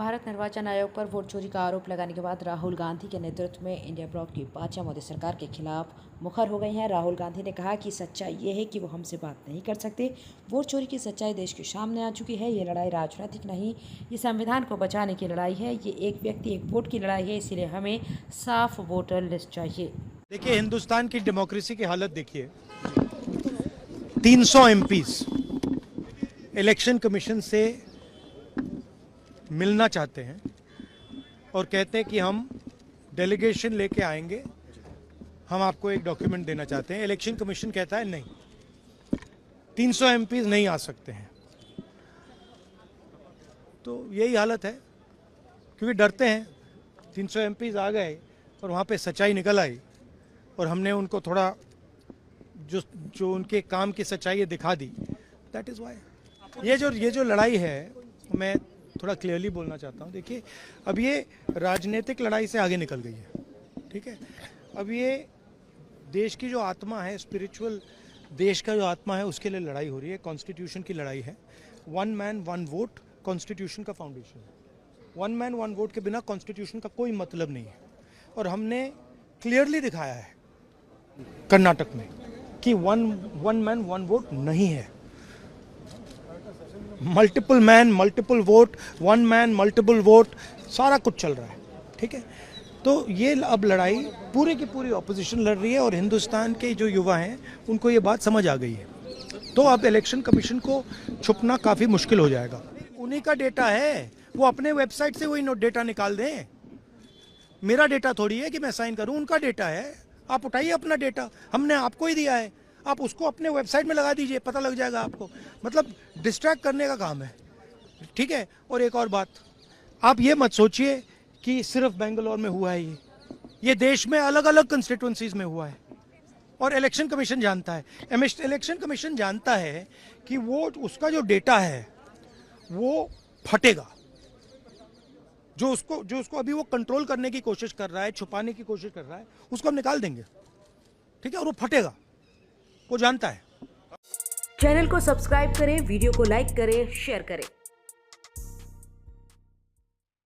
भारत निर्वाचन आयोग पर वोट चोरी का आरोप लगाने के बाद राहुल गांधी के नेतृत्व में इंडिया ब्लॉक की पार्टियां मोदी सरकार के खिलाफ मुखर हो गई हैं। राहुल गांधी ने कहा कि सच्चाई ये है कि वो हमसे बात नहीं कर सकते। वोट चोरी की सच्चाई देश के सामने आ चुकी है। ये लड़ाई राजनीतिक नहीं, ये संविधान को बचाने की लड़ाई है। ये एक व्यक्ति एक वोट की लड़ाई है, इसीलिए हमें साफ वोटर लिस्ट चाहिए। देखिए, हिंदुस्तान की डेमोक्रेसी की हालत देखिए। 300 एमपीज इलेक्शन कमीशन से मिलना चाहते हैं और कहते हैं कि हम डेलीगेशन लेके आएंगे, हम आपको एक डॉक्यूमेंट देना चाहते हैं। इलेक्शन कमीशन कहता है नहीं, 300 एमपीज नहीं आ सकते हैं। तो यही हालत है, क्योंकि डरते हैं। 300 एमपीज आ गए और वहाँ पे सच्चाई निकल आई और हमने उनको थोड़ा जो उनके काम की सच्चाई है दिखा दी। दैट इज़ वाई ये जो लड़ाई है, मैं थोड़ा क्लियरली बोलना चाहता हूँ। देखिए, अब ये राजनीतिक लड़ाई से आगे निकल गई है, ठीक है। अब ये देश की जो आत्मा है, स्पिरिचुअल देश का जो आत्मा है, उसके लिए लड़ाई हो रही है। कॉन्स्टिट्यूशन की लड़ाई है। 1 मैन 1 वोट कॉन्स्टिट्यूशन का फाउंडेशन है। 1 मैन 1 वोट के बिना कॉन्स्टिट्यूशन का कोई मतलब नहीं है। और हमने क्लियरली दिखाया है कर्नाटक में कि 1 मैन 1 वोट नहीं है। Multiple man multiple vote, 1 man multiple vote, सारा कुछ चल रहा है, ठीक है। तो ये अब लड़ाई पूरी की पूरी ऑपोजिशन लड़ रही है और हिंदुस्तान के जो युवा हैं उनको ये बात समझ आ गई है। तो अब इलेक्शन कमीशन को छुपना काफ़ी मुश्किल हो जाएगा। उन्हीं का डेटा है, वो अपने वेबसाइट से वही डेटा निकाल दें। मेरा डेटा थोड़ी है कि मैं साइन करूं, उनका डेटा है। आप उठाइए अपना डेटा, हमने आपको ही दिया है, आप उसको अपने वेबसाइट में लगा दीजिए, पता लग जाएगा आपको। मतलब डिस्ट्रैक्ट करने का काम है, ठीक है। और एक और बात, आप ये मत सोचिए कि सिर्फ बेंगलोर में हुआ है। ये देश में अलग अलग कंस्टिट्यूंसीज में हुआ है और इलेक्शन कमीशन जानता है। इलेक्शन कमीशन जानता है कि वो उसका जो डेटा है वो फटेगा। जो उसको अभी वो कंट्रोल करने की कोशिश कर रहा है, छुपाने की कोशिश कर रहा है, उसको हम निकाल देंगे, ठीक है। और वो फटेगा, वो जानता है। चैनल को सब्सक्राइब करें, वीडियो को लाइक करें, शेयर करें।